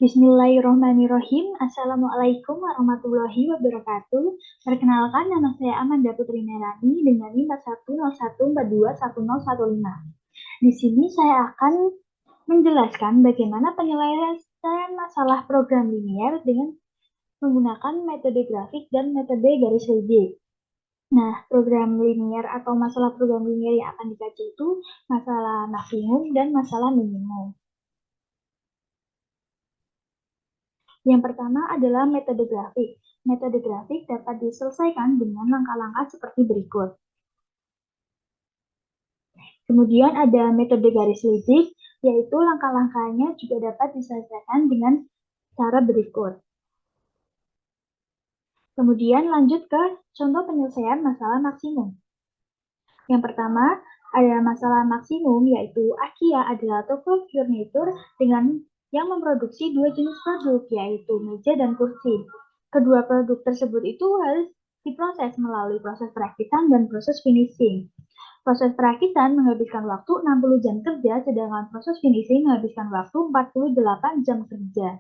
Bismillahirrohmanirrohim. Assalamualaikum warahmatullahi wabarakatuh. Perkenalkan, nama saya Amanda Putri Melani dengan NIM 101421015. Di sini saya akan menjelaskan bagaimana penyelesaian masalah program linier dengan menggunakan metode grafik dan metode garis legit. Nah, program linier atau masalah program linier yang akan dikaji itu masalah maksimum dan masalah minimum. Yang pertama adalah metode grafik. Metode grafik dapat diselesaikan dengan langkah-langkah seperti berikut. Kemudian ada metode garis legit, yaitu langkah-langkahnya juga dapat diselesaikan dengan cara berikut. Kemudian lanjut ke contoh penyelesaian masalah maksimum. Yang pertama, ada masalah maksimum, yaitu IKEA adalah toko furnitur dengan yang memproduksi dua jenis produk, yaitu meja dan kursi. Kedua produk tersebut itu harus diproses melalui proses perakitan dan proses finishing. Proses perakitan menghabiskan waktu 60 jam kerja, sedangkan proses finishing menghabiskan waktu 48 jam kerja.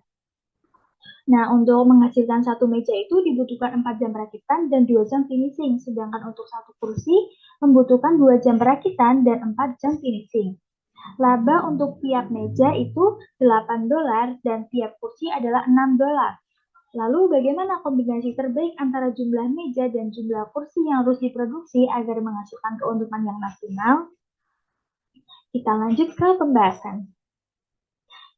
Nah, untuk menghasilkan satu meja itu dibutuhkan 4 jam perakitan dan 2 jam finishing, sedangkan untuk satu kursi membutuhkan 2 jam perakitan dan 4 jam finishing. Laba untuk tiap meja itu $8 dan tiap kursi adalah $6. Lalu bagaimana kombinasi terbaik antara jumlah meja dan jumlah kursi yang harus diproduksi agar menghasilkan keuntungan yang maksimal? Kita lanjut ke pembahasan.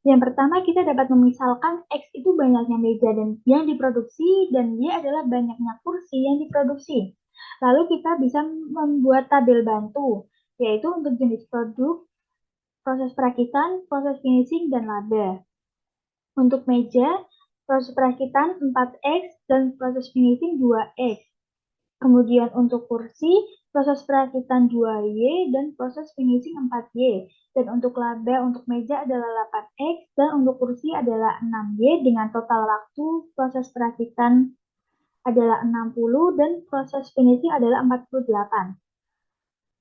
Yang pertama, kita dapat memisalkan X itu banyaknya meja dan yang diproduksi dan Y adalah banyaknya kursi yang diproduksi. Lalu kita bisa membuat tabel bantu, yaitu untuk jenis produk, proses perakitan, proses finishing, dan laba. Untuk meja, proses perakitan 4X dan proses finishing 2X. Kemudian untuk kursi, proses perakitan 2Y dan proses finishing 4Y. Dan untuk laba untuk meja adalah 8X dan untuk kursi adalah 6Y dengan total waktu proses perakitan adalah 60 dan proses finishing adalah 48.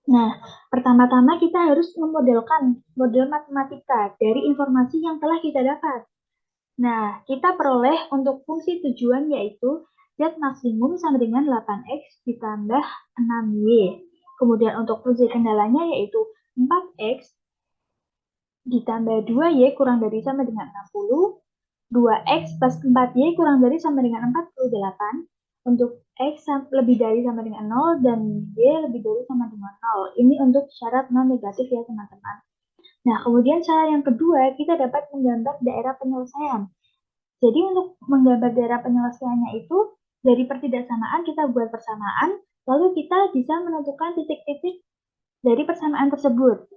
Nah, pertama-tama kita harus memodelkan model matematika dari informasi yang telah kita dapat. Nah, kita peroleh untuk fungsi tujuan yaitu Z maksimum sama dengan 8X ditambah 6Y. Kemudian untuk fungsi kendalanya yaitu 4X ditambah 2Y kurang dari sama dengan 60, 2X plus 4Y kurang dari sama dengan 48, untuk X lebih dari sama dengan 0, dan Y lebih dari sama dengan 0. Ini untuk syarat non-negatif ya teman-teman. Nah, kemudian cara yang kedua, kita dapat menggambar daerah penyelesaian. Jadi untuk menggambar daerah penyelesaiannya itu, dari pertidaksamaan kita buat persamaan, lalu kita bisa menentukan titik-titik dari persamaan tersebut.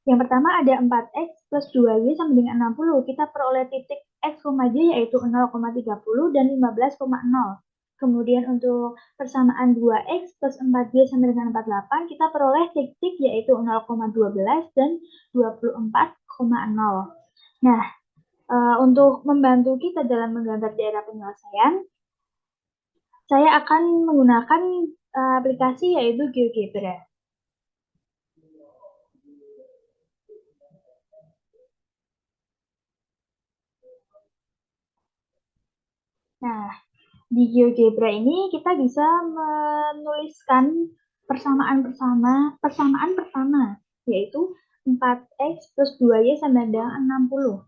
Yang pertama ada 4X plus 2Y sama dengan 60. Kita peroleh titik X, Y yaitu 0,30 dan 15,0. Kemudian untuk persamaan 2X plus 4Y sama dengan 48, kita peroleh titik yaitu 0,12 dan 24,0. Nah, untuk membantu kita dalam menggambar daerah penyelesaian, saya akan menggunakan aplikasi yaitu GeoGebra. Nah, di GeoGebra ini kita bisa menuliskan persamaan pertama, yaitu 4X plus 2Y sama dengan 60.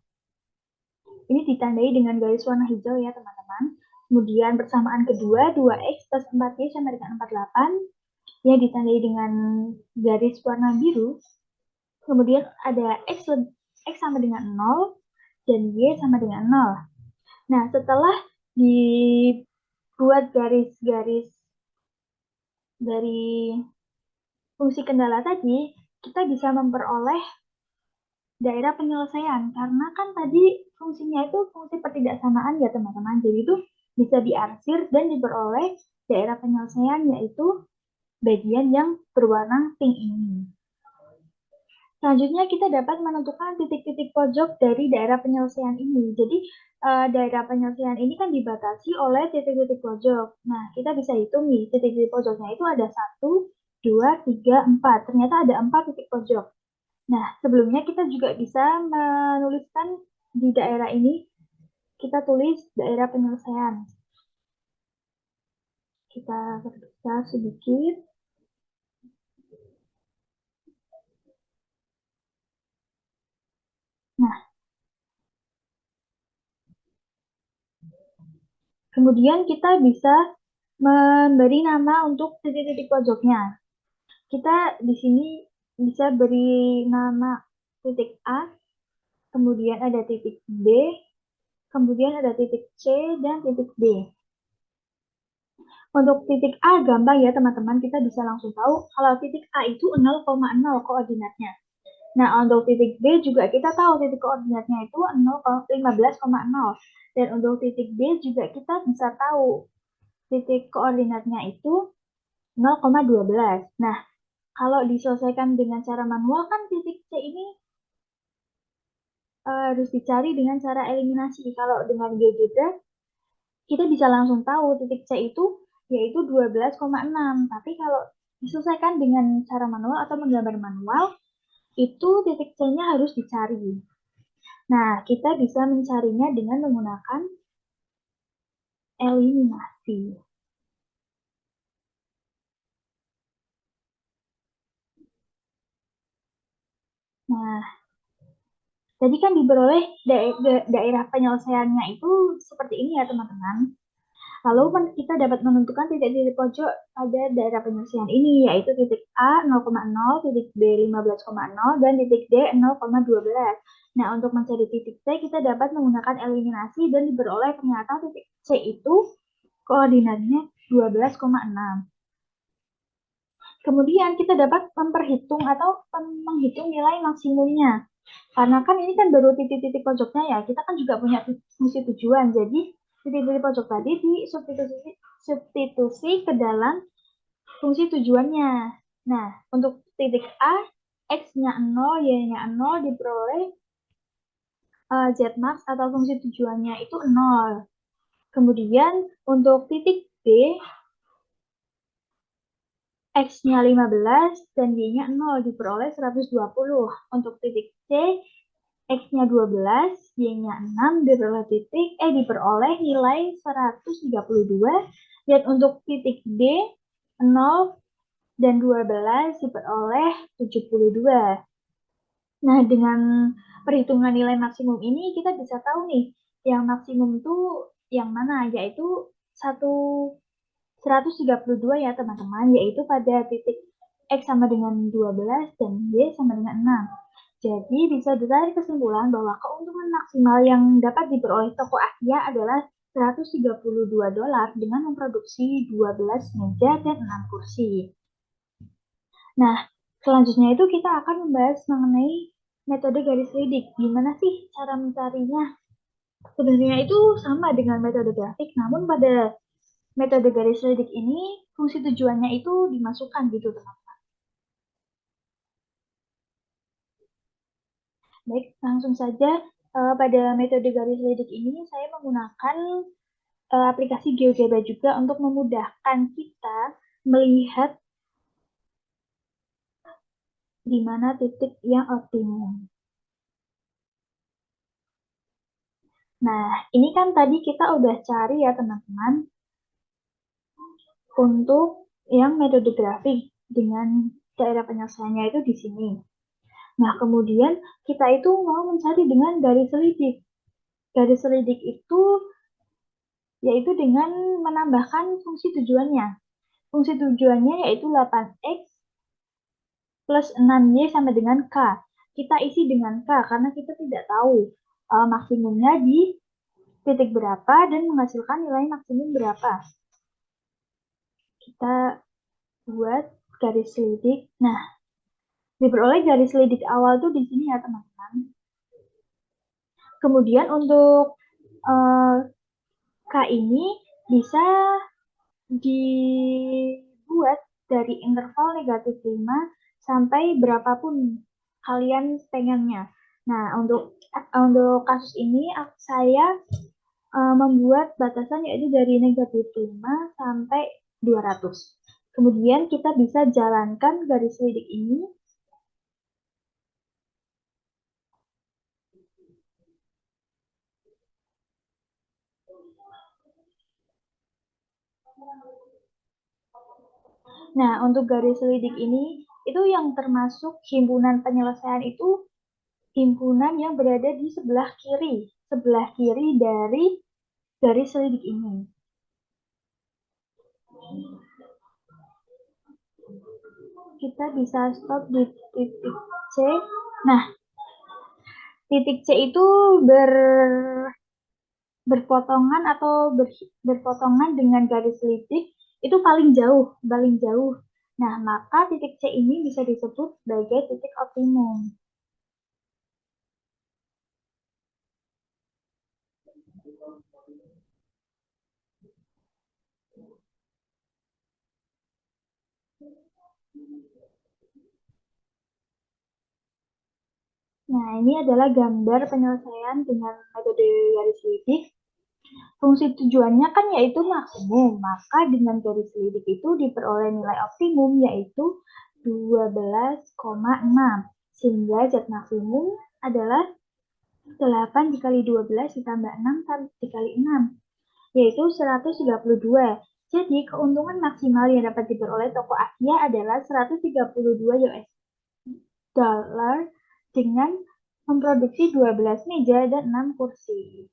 Ini ditandai dengan garis warna hijau ya teman-teman. Kemudian persamaan kedua 2X plus 4Y sama dengan 48 yang ditandai dengan garis warna biru. Kemudian ada X sama dengan 0 dan Y sama dengan 0. Nah, setelah dibuat garis-garis dari fungsi kendala tadi, kita bisa memperoleh daerah penyelesaian. Karena kan tadi fungsinya itu fungsi pertidaksamaan ya teman-teman. Jadi itu bisa diarsir dan diperoleh daerah penyelesaian yaitu bagian yang berwarna pink ini. Selanjutnya kita dapat menentukan titik-titik pojok dari daerah penyelesaian ini. Jadi daerah penyelesaian ini kan dibatasi oleh titik-titik pojok. Nah, kita bisa hitung nih, titik-titik pojoknya itu ada 1, 2, 3, 4. Ternyata ada 4 titik pojok. Nah, sebelumnya kita juga bisa menuliskan di daerah ini kita tulis daerah penyelesaian. Kita perbesar sedikit. Nah, kemudian kita bisa memberi nama untuk titik-titik pojoknya. Kita di sini bisa beri nama titik A, kemudian ada titik B, kemudian ada titik C, dan titik D. Untuk titik A gampang ya teman-teman, kita bisa langsung tahu kalau titik A itu 0,0 koordinatnya. Nah, untuk titik B juga kita tahu titik koordinatnya itu 15,0. Dan untuk titik D juga kita bisa tahu titik koordinatnya itu 0,12. Nah, kalau diselesaikan dengan cara manual kan titik C ini harus dicari dengan cara eliminasi. Kalau dengan GeoGebra, kita bisa langsung tahu titik C itu yaitu 12,6. Tapi kalau diselesaikan dengan cara manual atau menggambar manual, itu titik C-nya harus dicari. Nah, kita bisa mencarinya dengan menggunakan eliminasi. Nah, tadi kan diperoleh daerah penyelesaiannya itu seperti ini ya teman-teman. Lalu kita dapat menentukan titik-titik pojok pada daerah penyelesaian ini, yaitu titik A 0,0, titik B 15,0, dan titik D 0,12. Nah, untuk mencari titik C, kita dapat menggunakan eliminasi dan diperoleh ternyata titik C itu koordinatnya 12,6. Kemudian kita dapat memperhitung atau menghitung nilai maksimumnya. Karena kan ini kan baru titik-titik pojoknya ya, kita kan juga punya fungsi tujuan. Jadi titik-titik pojok tadi substitusi ke dalam fungsi tujuannya. Nah, untuk titik A, X-nya 0, Y-nya 0 diperoleh Z-max atau fungsi tujuannya itu 0. Kemudian untuk titik B, X-nya 15 dan Y-nya 0 diperoleh 120. Untuk titik C, X-nya 12, Y-nya 6 diperoleh nilai 132. Dan untuk titik D, 0 dan 12 diperoleh 72. Nah, dengan perhitungan nilai maksimum ini kita bisa tahu nih, yang maksimum itu yang mana, yaitu 132 ya teman-teman, yaitu pada titik X sama dengan 12 dan Y sama dengan 6. Jadi bisa ditarik kesimpulan bahwa keuntungan maksimal yang dapat diperoleh toko Asia adalah $132 dengan memproduksi 12 meja dan 6 kursi. Nah, selanjutnya itu kita akan membahas mengenai metode garis lidik. Gimana sih cara mencarinya? Sebenarnya itu sama dengan metode grafik, namun pada metode garis lidik ini fungsi tujuannya itu dimasukkan gitu teman-teman. Baik, langsung saja pada metode garis lidik ini saya menggunakan aplikasi GeoGebra juga untuk memudahkan kita melihat di mana titik yang optimum. Nah, ini kan tadi kita udah cari ya teman-teman untuk yang metode grafik dengan daerah penyelesaiannya itu di sini. Nah, kemudian kita itu mau mencari dengan garis lidik. Garis lidik itu yaitu dengan menambahkan fungsi tujuannya. Fungsi tujuannya yaitu 8X plus 6Y sama dengan K. Kita isi dengan K karena kita tidak tahu maksimumnya di titik berapa dan menghasilkan nilai maksimum berapa. Kita buat garis lidik. Nah, diperoleh garis lidik awal tuh di sini ya teman-teman. Kemudian untuk K ini bisa dibuat dari interval negatif 5 sampai berapapun kalian pengennya. Nah, untuk kasus ini saya membuat batasan yaitu dari negatif 5 sampai 200. Kemudian kita bisa jalankan garis lidik ini Nah, untuk garis selidik ini, itu yang termasuk himpunan penyelesaian itu himpunan yang berada di sebelah kiri dari garis selidik ini. Kita bisa stop di titik C. Nah, titik C itu berpotongan atau berpotongan dengan garis selidik itu paling jauh. Nah, maka titik C ini bisa disebut sebagai titik optimum. Nah, ini adalah gambar penyelesaian dengan metode garis selidik. Fungsi tujuannya kan yaitu maksimum, maka dengan garis selidik itu diperoleh nilai optimum yaitu 12,6. Sehingga zat maksimum adalah 8 dikali 12 ditambah 6 dikali 6, yaitu 132. Jadi keuntungan maksimal yang dapat diperoleh toko Asia adalah 132 US dollar dengan memproduksi 12 meja dan 6 kursi.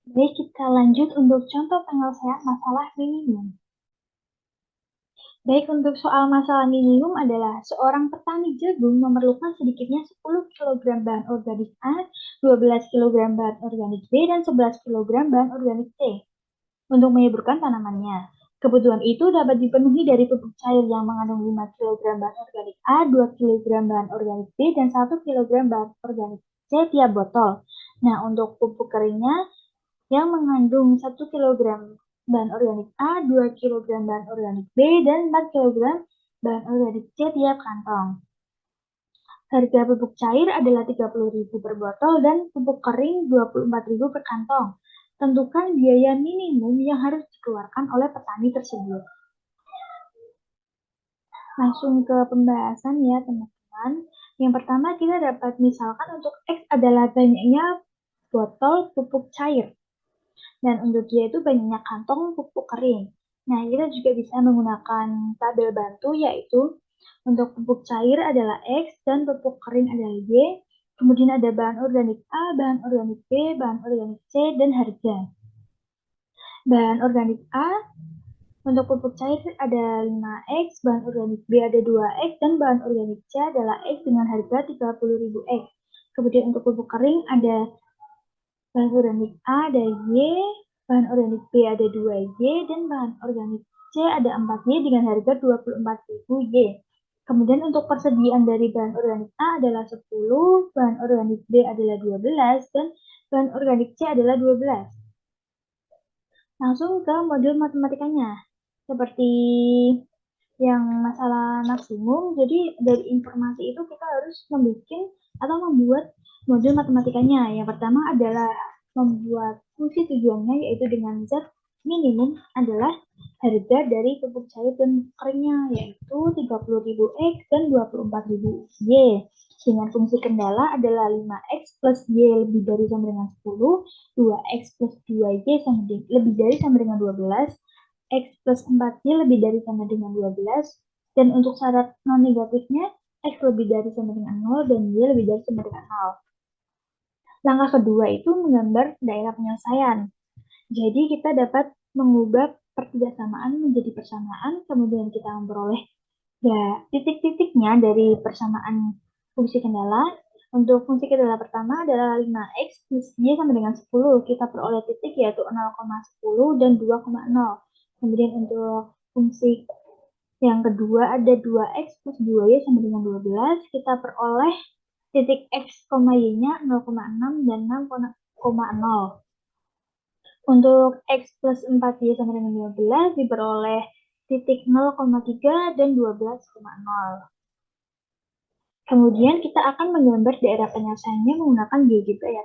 Baik, kita lanjut untuk contoh penyelesaian masalah minimum. Baik, untuk soal masalah minimum adalah seorang petani jagung memerlukan sedikitnya 10 kg bahan organik A, 12 kg bahan organik B, dan 11 kg bahan organik C untuk menyuburkan tanamannya. Kebutuhan itu dapat dipenuhi dari pupuk cair yang mengandung 5 kg bahan organik A, 2 kg bahan organik B, dan 1 kg bahan organik C tiap botol. Nah, untuk pupuk keringnya yang mengandung 1 kg bahan organik A, 2 kg bahan organik B, dan 4 kg bahan organik C tiap kantong. Harga pupuk cair adalah 30.000 per botol dan pupuk kering 24.000 per kantong. Tentukan biaya minimum yang harus dikeluarkan oleh petani tersebut. Langsung ke pembahasan ya teman-teman. Yang pertama kita dapat misalkan untuk X adalah banyaknya botol pupuk cair. Dan untuk dia itu banyaknya kantong pupuk kering. Nah, kita juga bisa menggunakan tabel bantu yaitu untuk pupuk cair adalah X dan pupuk kering adalah Y. Kemudian ada bahan organik A, bahan organik B, bahan organik C, dan harga. Bahan organik A untuk pupuk cair ada 5X, bahan organik B ada 2X, dan bahan organik C adalah X dengan harga 30.000 X. Kemudian untuk pupuk kering ada bahan organik A ada Y, bahan organik B ada 2Y, dan bahan organik C ada 4Y dengan harga 24.000 Y. Kemudian untuk persediaan dari bahan organik A adalah 10, bahan organik B adalah 12, dan bahan organik C adalah 12. Langsung ke modul matematikanya. Seperti yang masalah maksimum, jadi dari informasi itu kita harus membuat modul matematikanya. Yang pertama adalah membuat fungsi tujuannya, yaitu dengan zat minimum adalah harga dari pupuk cair dan keringnya, yaitu 30.000 X dan 24.000 Y. Dengan fungsi kendala adalah 5X plus Y lebih dari sama dengan 10, 2X plus 2Y lebih dari sama dengan 12, X plus 4Y lebih dari sama dengan 12, dan untuk syarat non-negatifnya, X lebih dari sama dengan 0 dan Y lebih dari sama dengan 0. Langkah kedua itu menggambar daerah penyelesaian. Jadi kita dapat mengubah pertidaksamaan menjadi persamaan, kemudian kita memperoleh titik-titiknya dari persamaan fungsi kendala. Untuk fungsi kendala pertama adalah 5X plus Y sama dengan 10. Kita peroleh titik yaitu 0,10 dan 2,0. Kemudian untuk fungsi yang kedua ada 2X plus 2Y sama dengan 12. Kita peroleh titik X, Y-nya 0,6 dan 6,0. Untuk X plus 4Y sama dengan 12 diperoleh titik 0,3 dan 12,0. Kemudian kita akan menggambar daerah penyelesaiannya menggunakan GeoGebra ya.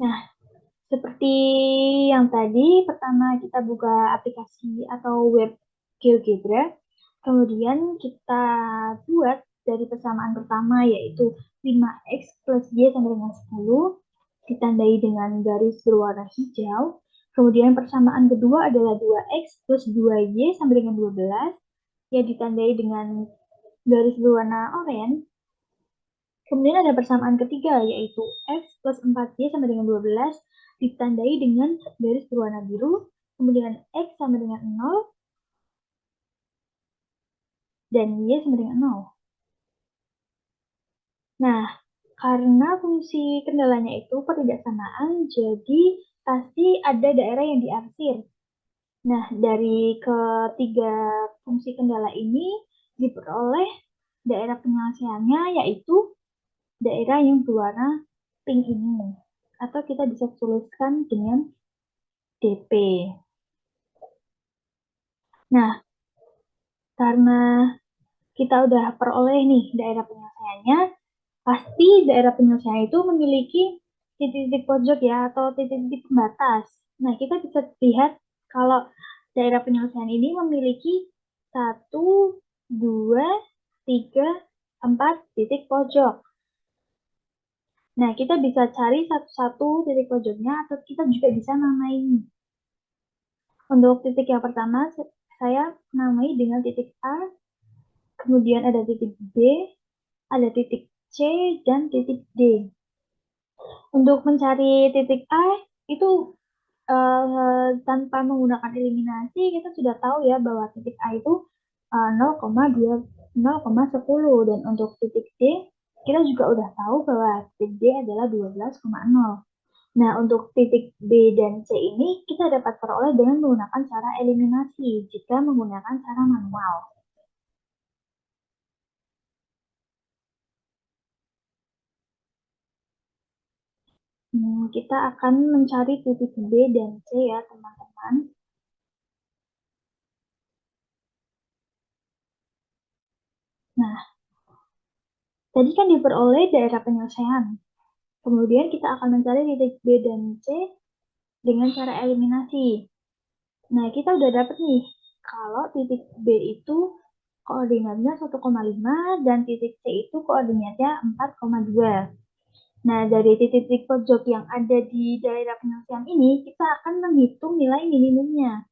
Nah, Seperti yang tadi, pertama kita buka aplikasi atau web GeoGebra, kemudian kita buat dari persamaan pertama yaitu 5x plus y sama dengan 10, ditandai dengan garis berwarna hijau. Kemudian persamaan kedua adalah 2x plus 2y sama dengan 12, yang ditandai dengan garis berwarna oranye. Kemudian ada persamaan ketiga, yaitu x plus 4y sama dengan 12, ditandai dengan garis berwarna biru. Kemudian x sama dengan 0, dan y sama dengan 0. Nah, karena fungsi kendalanya itu pertidaksamaan, jadi pasti ada daerah yang diarsir. Nah, dari ketiga fungsi kendala ini diperoleh daerah penyelesaiannya, yaitu daerah yang berwarna pink ini. Atau kita bisa tuliskan dengan DP. Nah, karena kita udah peroleh nih daerah penyelesaiannya, pasti daerah penyelesaian itu memiliki titik-titik pojok ya, atau titik-titik pembatas. Nah, kita bisa lihat kalau daerah penyelesaian ini memiliki 1, 2, 3, 4 titik pojok. Nah, kita bisa cari satu-satu titik pojoknya, atau kita juga bisa namai. Untuk titik yang pertama, saya namai dengan titik A, kemudian ada titik B, ada titik C, dan titik D. Untuk mencari titik A, itu tanpa menggunakan eliminasi, kita sudah tahu ya bahwa titik A itu 0,2, 0,10. Dan untuk titik D, kita juga udah tahu bahwa titik D adalah 12,0. Nah, untuk titik B dan C ini kita dapat peroleh dengan menggunakan cara eliminasi jika menggunakan cara manual. Kita akan mencari titik B dan C ya, teman-teman. Nah, tadi kan diperoleh daerah penyelesaian. Kemudian kita akan mencari titik B dan C dengan cara eliminasi. Nah, kita udah dapet nih, kalau titik B itu koordinatnya 1,5 dan titik C itu koordinatnya 4,2. Nah, dari titik-titik pojok yang ada di daerah penyelesaian ini, kita akan menghitung nilai minimumnya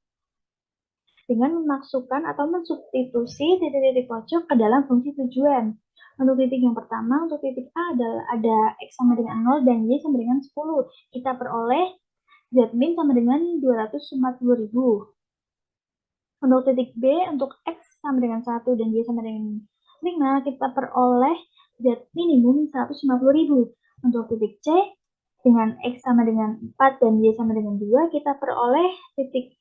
dengan memasukkan atau mensubstitusi titik-titik pojok ke dalam fungsi tujuan. Untuk titik yang pertama, untuk titik A adalah ada X sama dengan 0 dan Y sama dengan 10. Kita peroleh Z-min sama dengan 240.000. Untuk titik B, untuk X sama dengan 1 dan Y sama dengan 5, kita peroleh Z minimum 150.000. Untuk titik C, dengan X sama dengan 4 dan Y sama dengan 2, kita peroleh titik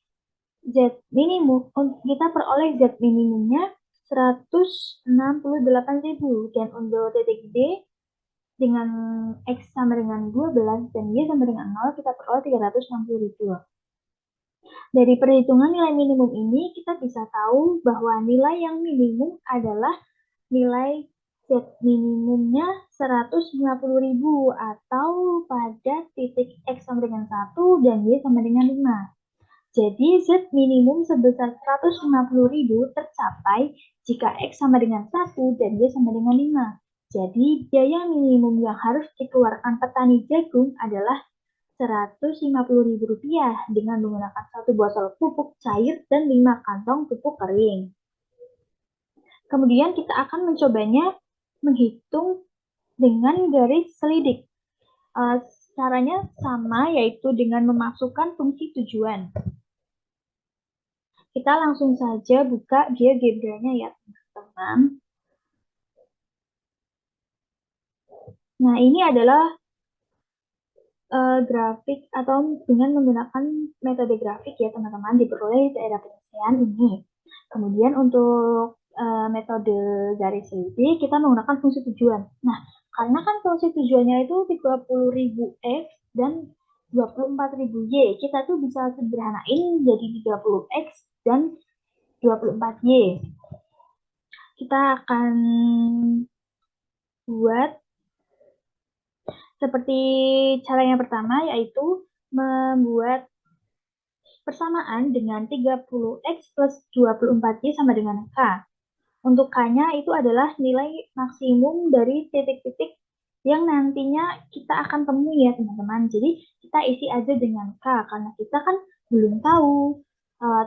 Z minimum, kita peroleh Z minimumnya 168.000. Dan untuk titik D, dengan X sama dengan 12 dan Y sama dengan 0, kita peroleh 360.000. Dari perhitungan nilai minimum ini, kita bisa tahu bahwa nilai yang minimum adalah nilai Z minimumnya 150.000 atau pada titik X sama dengan 1 dan Y sama dengan 5. Jadi Z minimum sebesar 150.000 tercapai jika X sama dengan 1 dan Y sama dengan 5. Jadi biaya minimum yang harus dikeluarkan petani jagung adalah Rp150.000 dengan menggunakan 1 botol pupuk cair dan 5 kantong pupuk kering. Kemudian kita akan mencobanya menghitung dengan garis selidik. Caranya sama, yaitu dengan memasukkan fungsi tujuan. Kita langsung saja buka GeoGebra-nya ya, teman-teman. Nah, ini adalah grafik atau dengan menggunakan metode grafik ya, teman-teman, diperoleh daerah penyelesaian ini. Kemudian untuk metode garis selidik, kita menggunakan fungsi tujuan. Nah, karena kan fungsi tujuannya itu 30.000 X dan 24.000 Y, kita tuh bisa sederhanain jadi 30 X dan 24 Y. Kita akan buat seperti cara yang pertama, yaitu membuat persamaan dengan 30x plus 24y sama dengan K. Untuk K-nya itu adalah nilai maksimum dari titik-titik yang nantinya kita akan temui ya teman-teman. Jadi kita isi aja dengan K karena kita kan belum tahu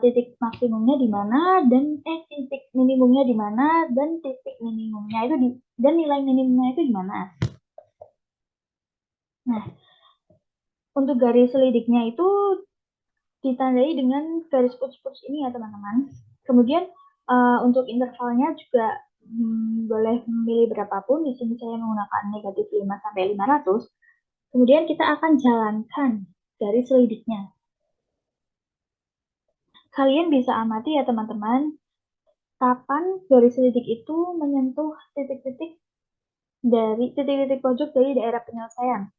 titik maksimumnya di mana dan titik minimumnya di mana dan titik minimumnya itu dan nilai minimumnya itu di mana. Nah, untuk garis selidiknya itu ditandai dengan garis putus-putus ini ya teman-teman. Kemudian untuk intervalnya juga boleh memilih berapapun. Di sini saya menggunakan negatif 5 sampai 500. Kemudian kita akan jalankan garis selidiknya. Kalian bisa amati ya teman-teman, kapan garis selidik itu menyentuh titik-titik dari titik-titik pojok dari daerah penyelesaian.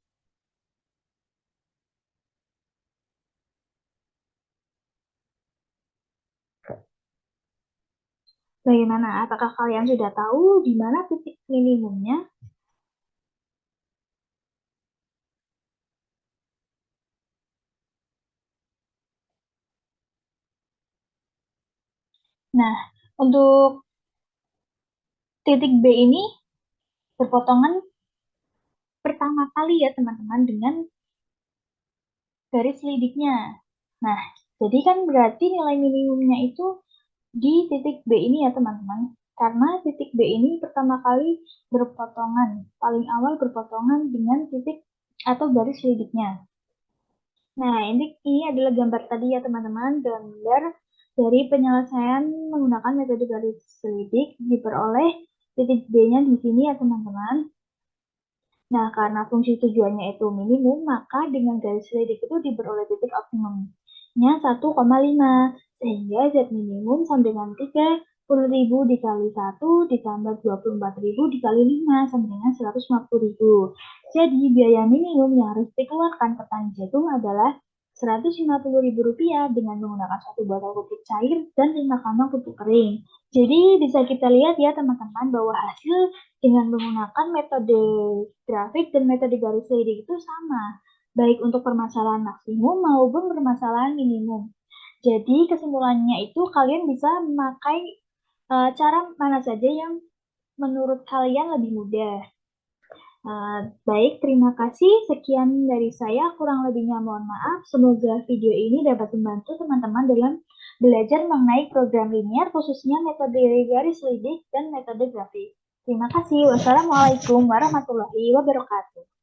Bagaimana? Apakah kalian sudah tahu di mana titik minimumnya? Nah, untuk titik B ini berpotongan pertama kali ya teman-teman dengan garis selidiknya. Nah, jadi kan berarti nilai minimumnya itu di titik B ini ya teman-teman. Karena titik B ini pertama kali berpotongan, paling awal berpotongan dengan titik atau garis selidiknya. Nah, ini adalah gambar tadi ya teman-teman, gambar dari penyelesaian menggunakan metode garis selidik diperoleh titik B-nya di sini ya teman-teman. Nah, karena fungsi tujuannya itu minimum, maka dengan garis selidik itu diperoleh titik optimumnya 1,5. Sehingga Z minimum sama dengan 30.000 dikali 1 ditambah 24.000 dikali 5 sama dengan 150.000. Jadi, biaya minimum yang harus dikeluarkan petani jagung adalah Rp150.000 dengan menggunakan 1 botol pupuk cair dan 5 kantong pupuk kering. Jadi bisa kita lihat ya teman-teman bahwa hasil dengan menggunakan metode grafik dan metode garis selidik itu sama, baik untuk permasalahan maksimum maupun permasalahan minimum. Jadi kesimpulannya itu kalian bisa memakai cara mana saja yang menurut kalian lebih mudah. Baik, terima kasih. Sekian dari saya. Kurang lebihnya mohon maaf. Semoga video ini dapat membantu teman-teman dalam belajar mengenai program linear, khususnya metode garis selidik dan metode grafik. Terima kasih. Wassalamualaikum warahmatullahi wabarakatuh.